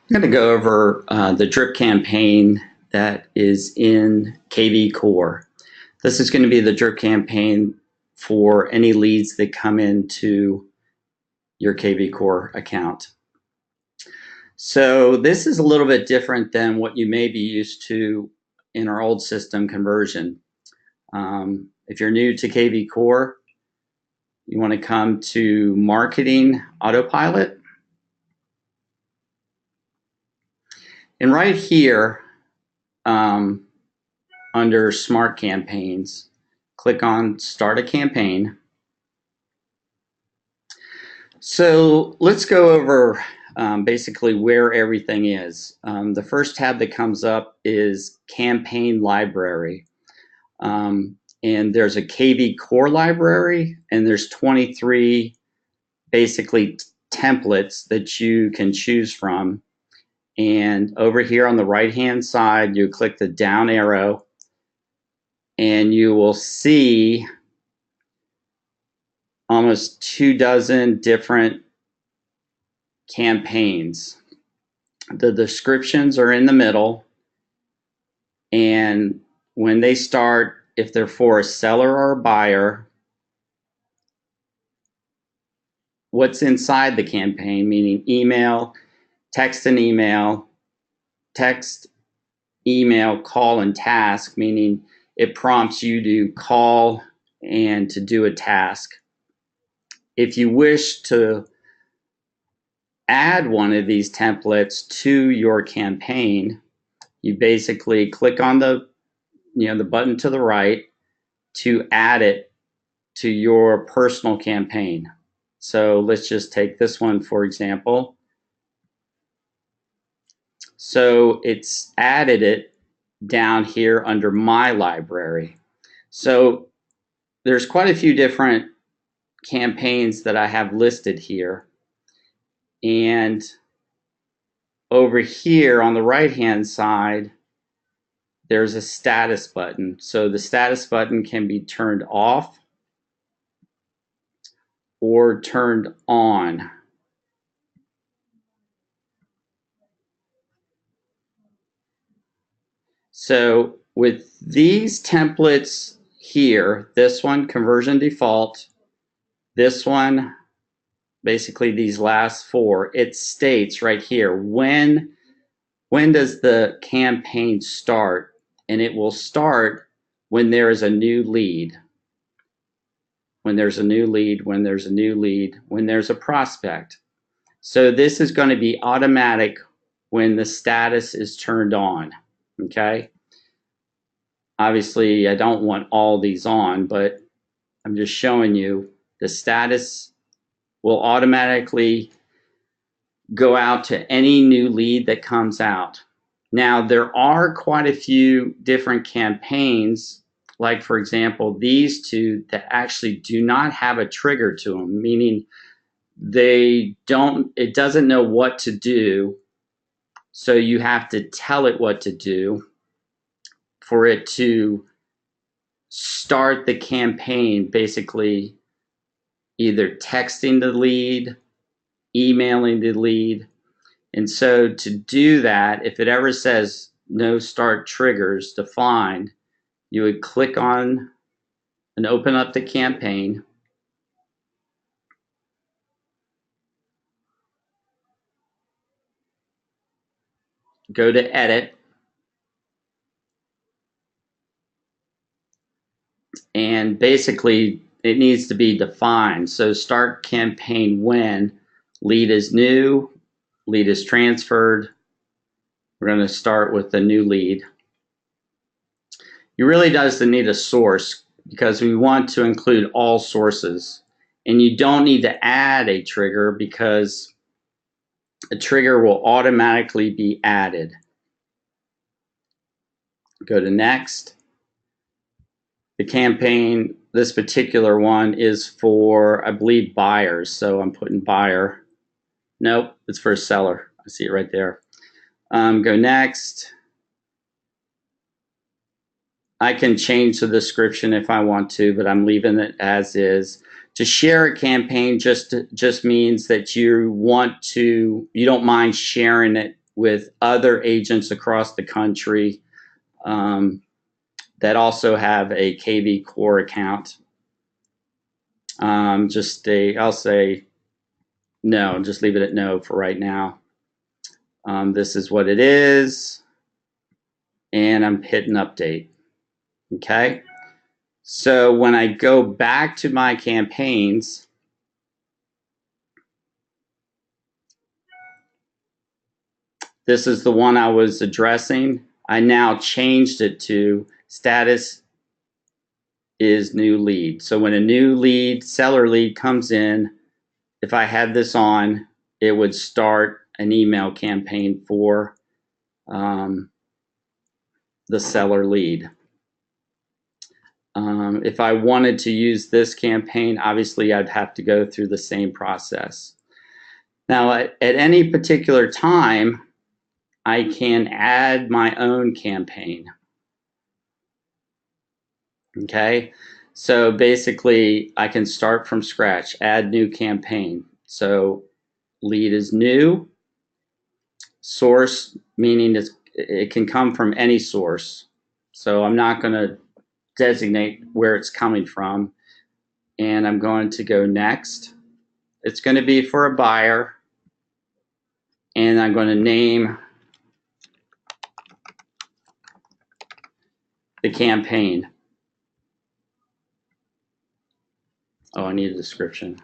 I'm going to go over the drip campaign that is in kvCore. This is going to be the drip campaign for any leads that come into your kvCore account. So this is a little bit different than what you may be used to in our old system conversion. If you're new to kvCore, you want to come to Marketing Autopilot. And right here, under Smart Campaigns, click on Start a Campaign. So let's go over basically where everything is. The first tab that comes up is Campaign Library. And there's a kvCore library, and there's 23 basically templates that you can choose from. And over here on the right-hand side, you click the down arrow, and you will see almost 24 different campaigns. The descriptions are in the middle, and when they start, if they're for a seller or a buyer, what's inside the campaign, meaning email, text and email, text, email, call, and task, meaning it prompts you to call and to do a task. If you wish to add one of these templates to your campaign, you basically click on the button to the right to add it to your personal campaign. So let's just take this one for example. So it's added it down here under my library. So there's quite a few different campaigns that I have listed here. And over here on the right hand side, there's a status button. So the status button can be turned off or turned on. So with these templates here, this one, conversion default, this one, basically these last four, it states right here, when does the campaign start? And it will start when there is a new lead. When there's a new lead, when there's a new lead, when there's a prospect. So this is going to be automatic when the status is turned on, okay? Obviously, I don't want all these on, but I'm just showing you the status will automatically go out to any new lead that comes out. Now, there are quite a few different campaigns, like for example, these two that actually do not have a trigger to them, meaning it doesn't know what to do. So you have to tell it what to do for it to start the campaign, basically either texting the lead, emailing the lead. And so to do that, if it ever says no start triggers defined, you would click on and open up the campaign. Go to edit. And basically it needs to be defined. So start campaign when lead is new, lead is transferred. We're going to start with the new lead. You really does need a source because we want to include all sources. And you don't need to add a trigger because a trigger will automatically be added. Go to next. The campaign, this particular one is for, I believe, buyers. So I'm putting buyer. Nope, it's for a seller. I see it right there. Go next. I can change the description if I want to, but I'm leaving it as is. To share a campaign just means that you don't mind sharing it with other agents across the country that also have a kvCore account. I'll say no, just leave it at no for right now. This is what it is, and I'm hitting update. Okay, so when I go back to my campaigns, this is the one I was addressing. I now changed it to status is new lead. So when a new lead, seller lead comes in, if I had this on, it would start an email campaign for the seller lead. If I wanted to use this campaign, obviously I'd have to go through the same process. Now, at any particular time, I can add my own campaign. Okay, so basically I can start from scratch, add new campaign. So lead is new, source meaning it can come from any source. So I'm not going to designate where it's coming from, and I'm going to go next. It's going to be for a buyer, and I'm going to name the campaign. Oh, I need a description.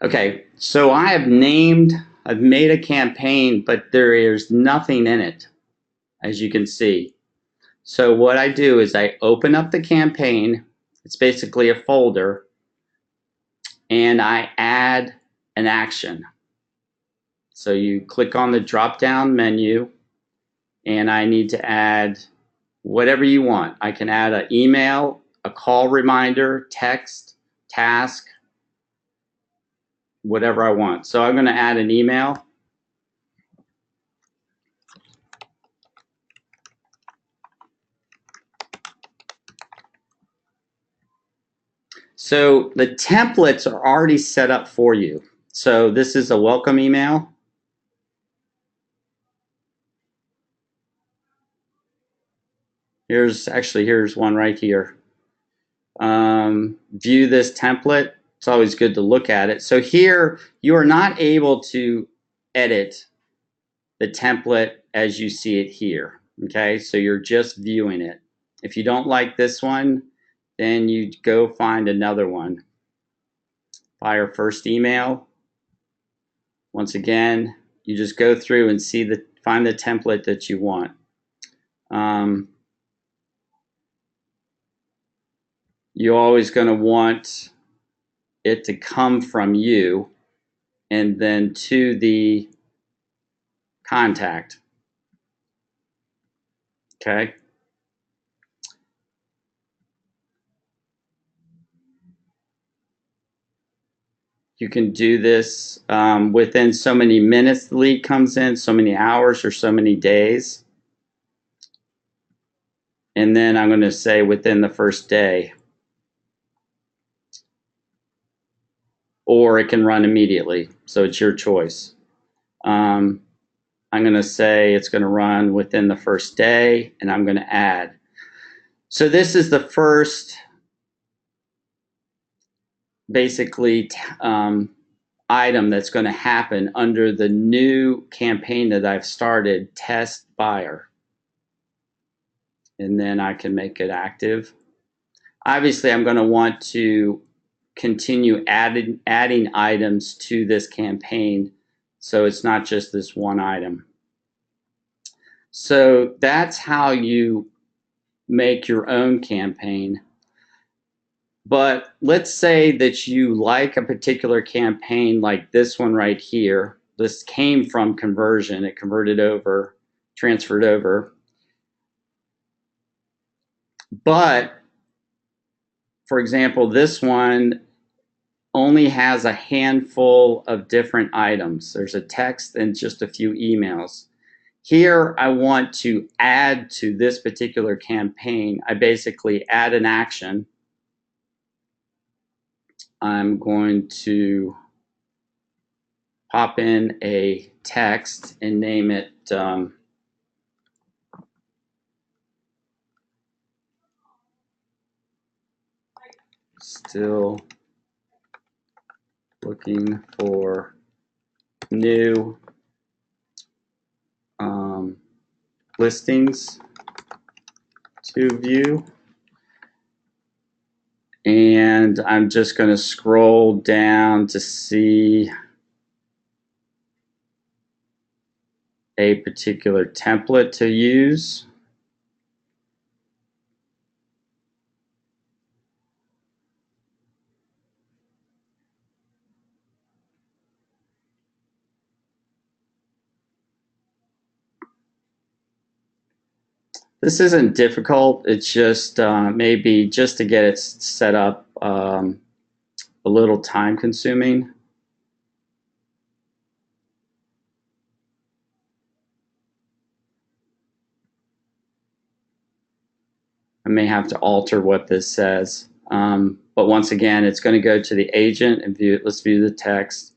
Okay, so I've made a campaign, but there is nothing in it, as you can see. So what I do is I open up the campaign. It's basically a folder, and I add an action. So you click on the drop-down menu, and I need to add whatever you want. I can add an email, a call reminder, text, task, whatever I want. So I'm going to add an email. So the templates are already set up for you. So this is a welcome email. Here's one right here. View this template. It's always good to look at it. So here you are not able to edit the template as you see it here. Okay, so you're just viewing it. If you don't like this one, then you go find another one. Buyer first email. Once again, you just go through and find the template that you want. You're always going to want it to come from you and then to the contact. Okay. You can do this within so many minutes the lead comes in, so many hours or so many days. And then I'm going to say within the first day. Or it can run immediately. So it's your choice. I'm going to say it's going to run within the first day, and I'm going to add. So this is the first basically item that's going to happen under the new campaign that I've started, test buyer. And then I can make it active. Obviously, I'm going to want to continue adding items to this campaign, so it's not just this one item. So that's how you make your own campaign. But let's say that you like a particular campaign like this one right here. This came from conversion. It transferred over. But, for example, this one only has a handful of different items. There's a text and just a few emails. Here, I want to add to this particular campaign. I basically add an action. I'm going to pop in a text and name it still looking for new listings to view. And I'm just going to scroll down to see a particular template to use. This isn't difficult. It's just maybe just to get it set up a little time consuming. I may have to alter what this says. But once again, it's going to go to the agent and view it. Let's view the text.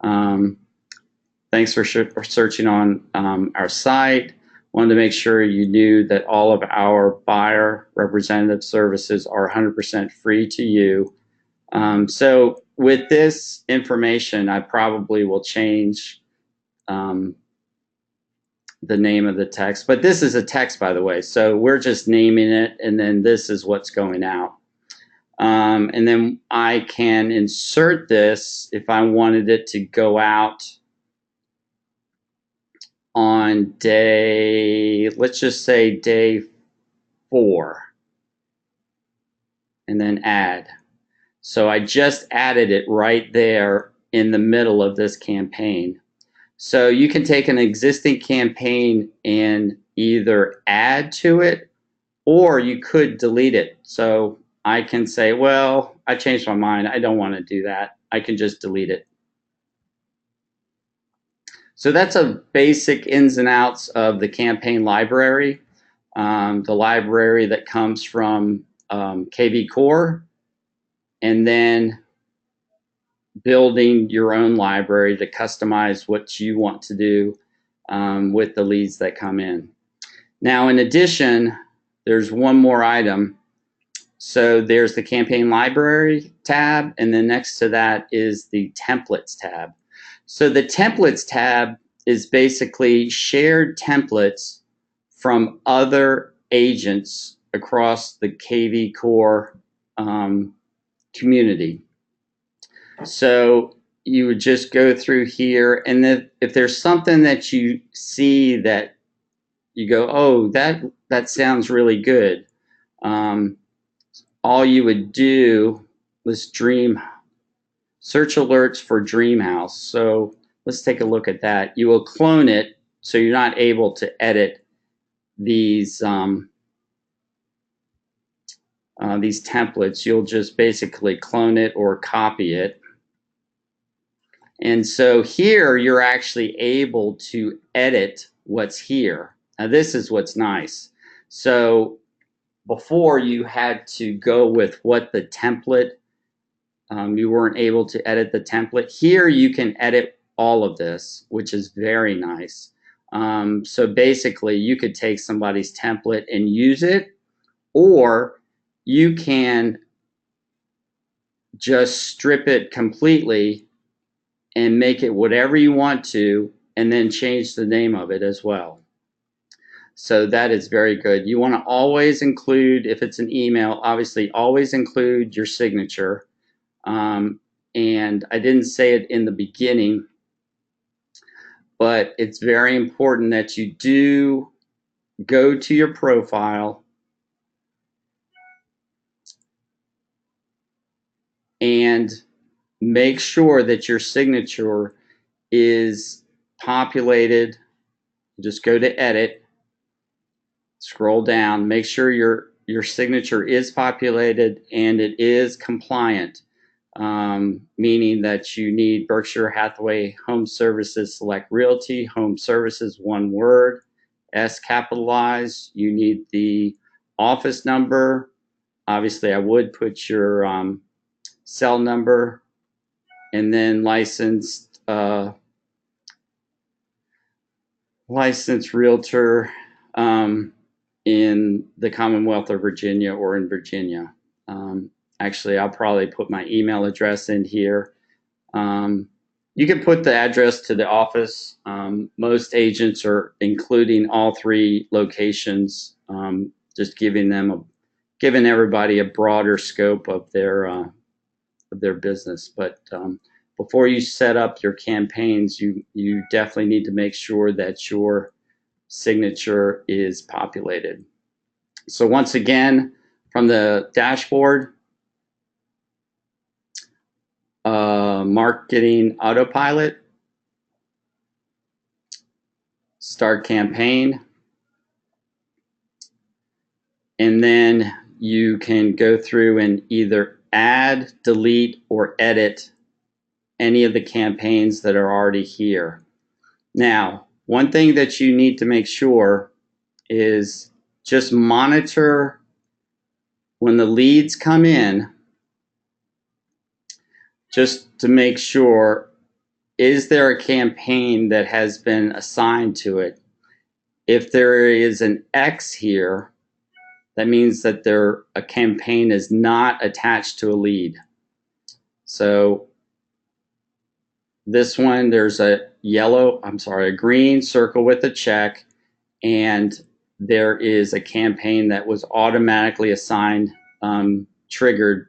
Thanks for searching on our site. Wanted to make sure you knew that all of our buyer representative services are 100% free to you. So with this information, I probably will change the name of the text. But this is a text, by the way. So we're just naming it, and then this is what's going out. And then I can insert this if I wanted it to go out on day, let's just say day 4, and then add. So I just added it right there in the middle of this campaign. So you can take an existing campaign and either add to it, or you could delete it. So I can say, well, I changed my mind. I don't want to do that. I can just delete it. So that's a basic ins and outs of the campaign library, the library that comes from kvCore, and then building your own library to customize what you want to do with the leads that come in. Now, in addition, there's one more item. So there's the campaign library tab, and then next to that is the templates tab. So the templates tab is basically shared templates from other agents across the kvCore community. So you would just go through here, and then if there's something that you see that you go, oh, that sounds really good, all you would do was search alerts for Dream House. So let's take a look at that. You will clone it so you're not able to edit these templates. You'll just basically clone it or copy it. And so here you're actually able to edit what's here. Now this is what's nice. So before you had to go with what the template, you weren't able to edit the template. Here you can edit all of this, which is very nice. So basically you could take somebody's template and use it, or you can just strip it completely and make it whatever you want to, and then change the name of it as well. So that is very good. You want to always include, if it's an email, obviously always include your signature. And I didn't say it in the beginning, but it's very important that you do go to your profile and make sure that your signature is populated. Just go to edit, scroll down, make sure your signature is populated and it is compliant. meaning that you need Berkshire Hathaway Home Services Select Realty, Home Services, one word, S capitalized. You need the office number. Obviously, I would put your cell number, and then licensed realtor in the Commonwealth of Virginia or in Virginia. Actually, I'll probably put my email address in here. You can put the address to the office. Most agents are including all three locations, just giving everybody a broader scope of their business. But before you set up your campaigns, you definitely need to make sure that your signature is populated. So once again, from the dashboard, marketing autopilot, start campaign, and then you can go through and either add, delete, or edit any of the campaigns that are already here. Now, one thing that you need to make sure is just monitor when the leads come in, just to make sure, is there a campaign that has been assigned to it? If there is an X here, that means that a campaign is not attached to a lead. So this one, there's a green circle with a check, and there is a campaign that was automatically assigned, triggered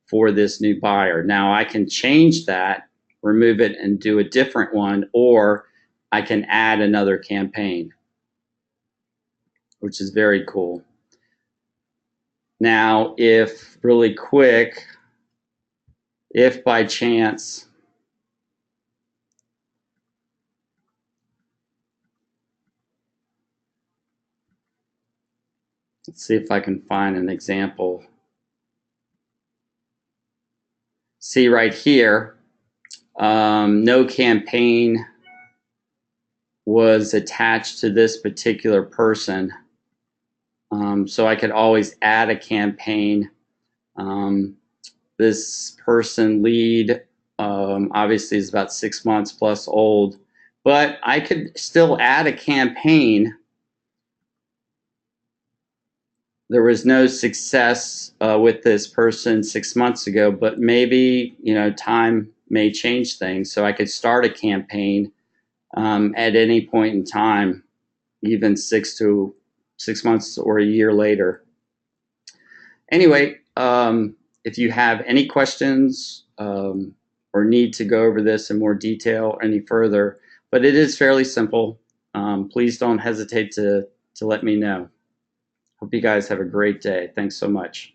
for this new buyer. Now I can change that, remove it, and do a different one, or I can add another campaign, which is very cool. Now, if by chance let's see if I can find an example. See right here, no campaign was attached to this particular person. So I could always add a campaign. This person lead obviously is about 6 months plus old, but I could still add a campaign. There was no success with this person 6 months ago, but maybe, time may change things. So I could start a campaign at any point in time, even 6 months or a year later. Anyway, if you have any questions or need to go over this in more detail any further, but it is fairly simple, please don't hesitate to let me know. Hope you guys have a great day. Thanks so much.